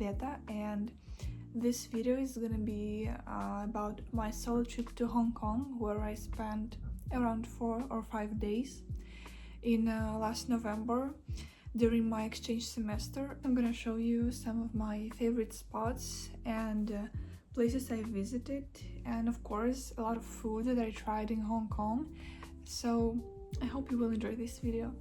Sveta, and this video is gonna be about my solo trip to Hong Kong, where I spent around 4 or 5 days in last November during my exchange semester. I'm gonna show you some of my favorite spots and places I visited, and of course a lot of food that I tried in Hong Kong. So I hope you will enjoy this video.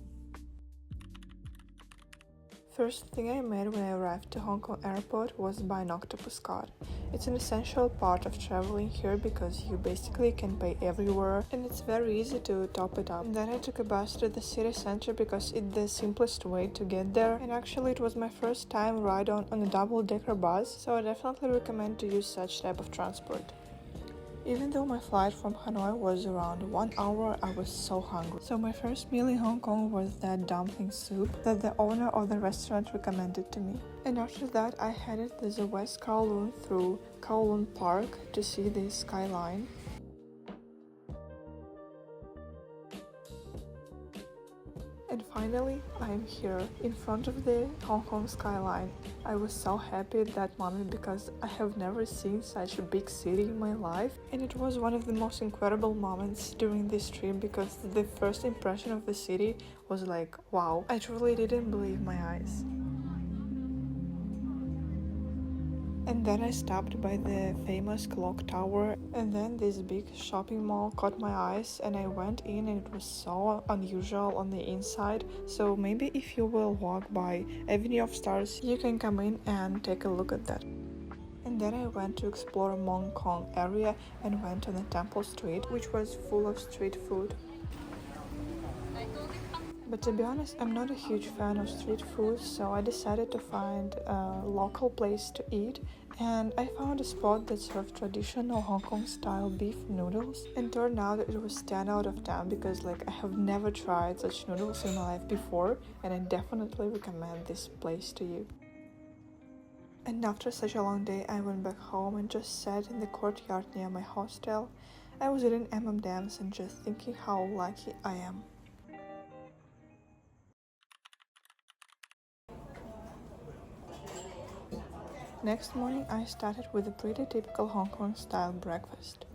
First thing I made when I arrived to Hong Kong airport was buy an octopus card. It's an essential part of traveling here because you basically can pay everywhere and it's very easy to top it up. Then I took a bus to the city center because it's the simplest way to get there, and actually it was my first time ride on a double-decker bus, so I definitely recommend to use such type of transport. Even though my flight from Hanoi was around 1 hour, I was so hungry. So my first meal in Hong Kong was that dumpling soup that the owner of the restaurant recommended to me. And after that, I headed to the West Kowloon through Kowloon Park to see the skyline. And finally, I am here in front of the Hong Kong skyline. I was so happy at that moment because I have never seen such a big city in my life, and it was one of the most incredible moments during this trip because the first impression of the city was like, wow, I truly didn't believe my eyes. And then I stopped by the famous clock tower, and then this big shopping mall caught my eyes and I went in, and it was so unusual on the inside. So maybe if you will walk by Avenue of Stars, you can come in and take a look at that. And then I went to explore Mong Kong area and went on the Temple Street, which was full of street food. But to be honest, I'm not a huge fan of street food, so I decided to find a local place to eat, and I found a spot that served traditional Hong Kong style beef noodles, and turned out that it was 10 out of 10 because I have never tried such noodles in my life before, and I definitely recommend this place to you. And after such a long day, I went back home and just sat in the courtyard near my hostel. I was eating M&Ms and just thinking how lucky I am. Next morning, I started with a pretty typical Hong Kong style breakfast.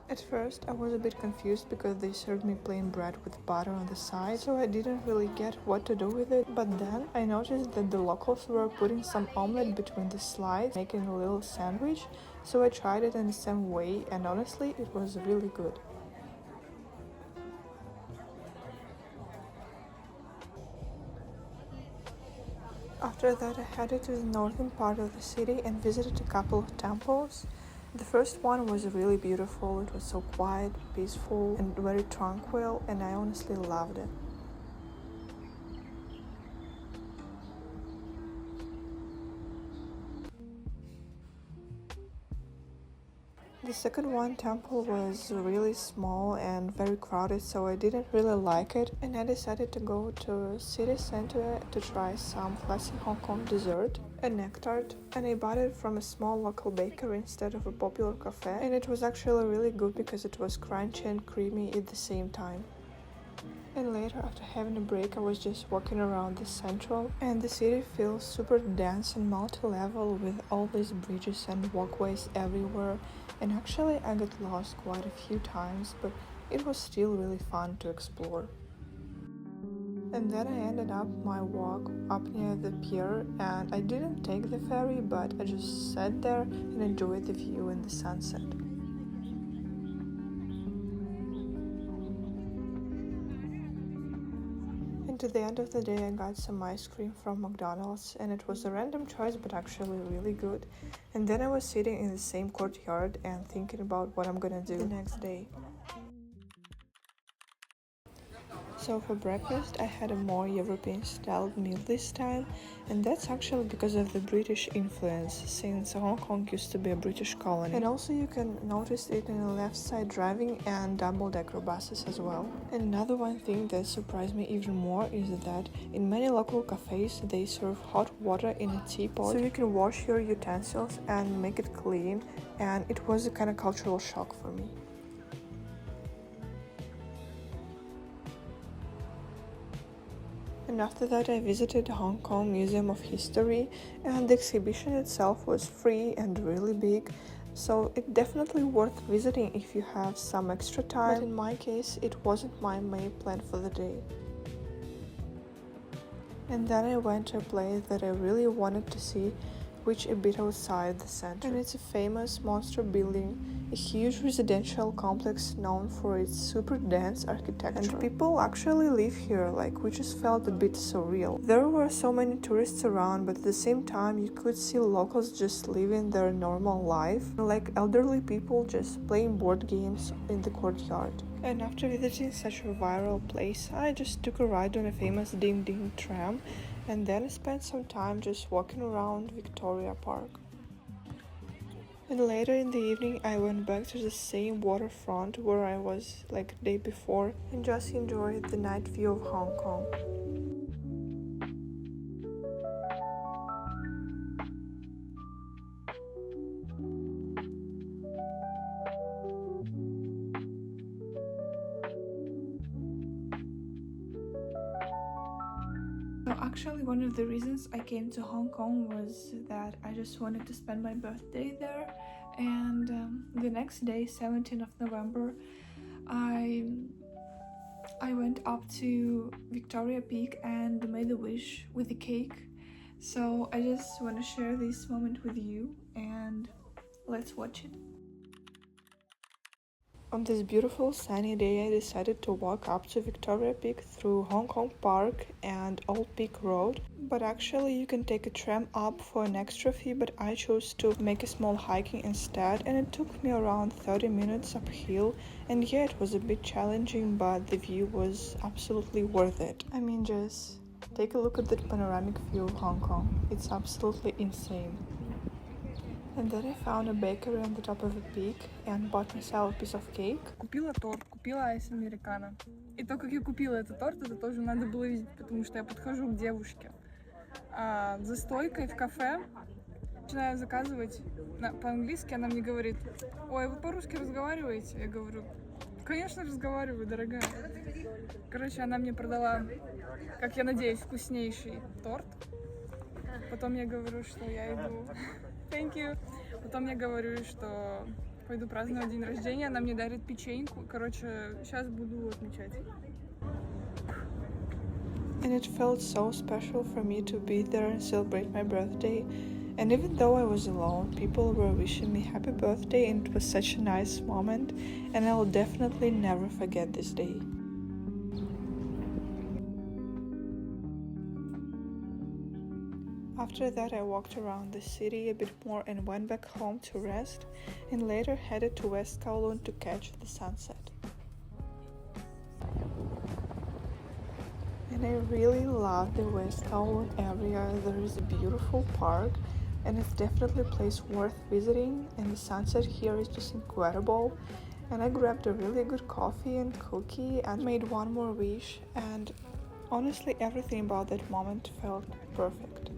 At first, I was a bit confused because they served me plain bread with butter on the side, so I didn't really get what to do with it. But then I noticed that the locals were putting some omelette between the slices, making a little sandwich, so I tried it in the same way, and honestly, it was really good. After that, I headed to the northern part of the city and visited a couple of temples. The first one was really beautiful. It was so quiet, peaceful, and very tranquil, and I honestly loved it. The second one temple was really small and very crowded, so I didn't really like it, and I decided to go to city center to try some classic Hong Kong dessert, a nectar, and I bought it from a small local bakery instead of a popular cafe, and it was actually really good because it was crunchy and creamy at the same time. And later, after having a break, I was just walking around the central, and the city feels super dense and multi-level with all these bridges and walkways everywhere, and actually I got lost quite a few times, but it was still really fun to explore. And then I ended up my walk up near the pier, and I didn't take the ferry, but I just sat there and enjoyed the view and the sunset. To the end of the day, I got some ice cream from McDonald's, and it was a random choice but actually really good. And then I was sitting in the same courtyard and thinking about what I'm gonna do the next day. So for breakfast, I had a more European-styled meal this time, and that's actually because of the British influence, since Hong Kong used to be a British colony. And also you can notice it in the left side driving and double-decker buses as well. And another one thing that surprised me even more is that in many local cafes, they serve hot water in a teapot, so you can wash your utensils and make it clean, and it was a kind of cultural shock for me. And after that I visited Hong Kong Museum of History, and the exhibition itself was free and really big, so it's definitely worth visiting if you have some extra time, but in my case it wasn't my main plan for the day. And then I went to a place that I really wanted to see, which a bit outside the center. And it's a famous monster building, a huge residential complex known for its super dense architecture. And people actually live here, which just felt a bit surreal. There were so many tourists around, but at the same time you could see locals just living their normal life, like elderly people just playing board games in the courtyard. And after visiting such a viral place, I just took a ride on a famous Ding Ding tram, and then I spent some time just walking around Victoria Park. And later in the evening I went back to the same waterfront where I was the day before, and just enjoyed the night view of Hong Kong. So actually one of the reasons I came to Hong Kong was that I just wanted to spend my birthday there, and the next day, 17th of November, I went up to Victoria Peak and made a wish with the cake. So I just want to share this moment with you, and let's watch it. On this beautiful sunny day, I decided to walk up to Victoria Peak through Hong Kong Park and Old Peak Road. But actually you can take a tram up for an extra fee, but I chose to make a small hiking instead, and it took me around 30 minutes uphill. And yeah, it was a bit challenging, but the view was absolutely worth it. I mean, just take a look at that panoramic view of Hong Kong. It's absolutely insane. And then I found a bakery on the top of a peak and bought myself a piece of cake. Купила торт, купила айс американо. И то, как я купила этот торт, это тоже надо было видеть, потому что я подхожу к девушке за стойкой в кафе, начинаю заказывать по-английски, она мне говорит: ой, вы по-русски разговариваете? Я говорю: конечно, разговариваю, дорогая. Короче, она мне продала, как я надеюсь, вкуснейший торт. Потом я говорю, что я иду... Thank you. Потом я говорю, что пойду праздновать день рождения, она мне дарит печеньку. Короче, сейчас буду отмечать. And it felt so special for me to be there and celebrate my birthday. And even though I was alone, people were wishing me happy birthday, and it was such a nice moment, and I'll definitely never forget this day. After that, I walked around the city a bit more and went back home to rest, and later headed to West Kowloon to catch the sunset. And I really love the West Kowloon area. There is a beautiful park, and it's definitely a place worth visiting, and the sunset here is just incredible. And I grabbed a really good coffee and cookie and made one more wish, and honestly everything about that moment felt perfect.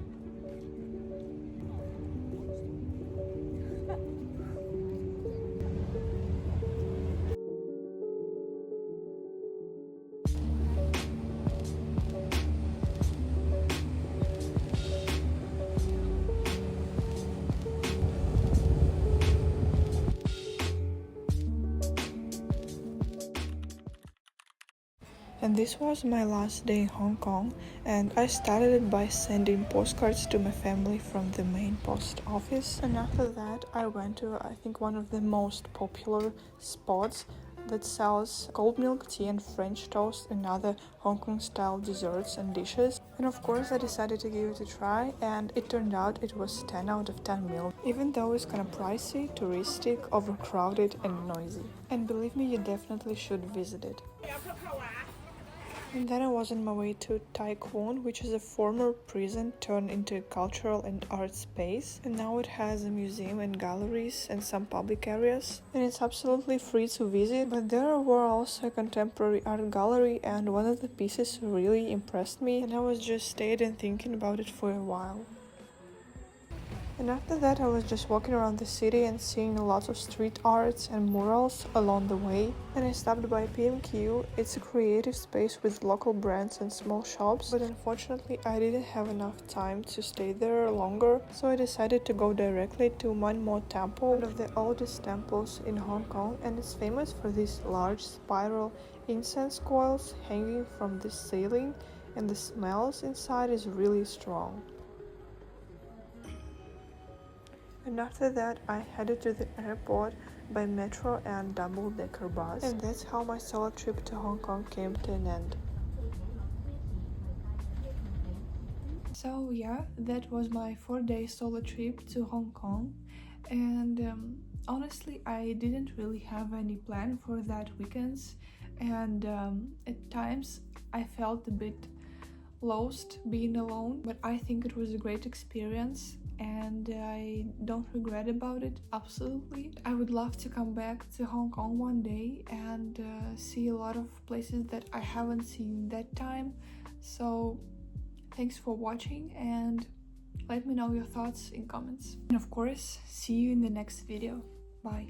And this was my last day in Hong Kong, and I started it by sending postcards to my family from the main post office. And after that I went to, I think, one of the most popular spots that sells cold milk tea and French toast and other Hong Kong style desserts and dishes. And of course I decided to give it a try, and it turned out it was 10 out of 10 milk, even though it's kind of pricey, touristic, overcrowded and noisy. And believe me, you definitely should visit it. And then I was on my way to Tai Kwun, which is a former prison turned into a cultural and art space, and now it has a museum and galleries and some public areas, and it's absolutely free to visit. But there were also a contemporary art gallery, and one of the pieces really impressed me, and I was just stayed and thinking about it for a while. And after that, I was just walking around the city and seeing lots of street arts and murals along the way. And I stopped by PMQ. It's a creative space with local brands and small shops, but unfortunately I didn't have enough time to stay there longer, so I decided to go directly to Mon Mo Temple, one of the oldest temples in Hong Kong, and it's famous for these large spiral incense coils hanging from the ceiling, and the smells inside is really strong. And after that, I headed to the airport by metro and double-decker bus. And that's how my solo trip to Hong Kong came to an end. So yeah, that was my 4-day solo trip to Hong Kong, and honestly I didn't really have any plan for that weekends, and at times I felt a bit lost being alone, but I think it was a great experience and I don't regret about it, absolutely. I would love to come back to Hong Kong one day and see a lot of places that I haven't seen that time. So thanks for watching and let me know your thoughts in comments. And of course, see you in the next video. Bye.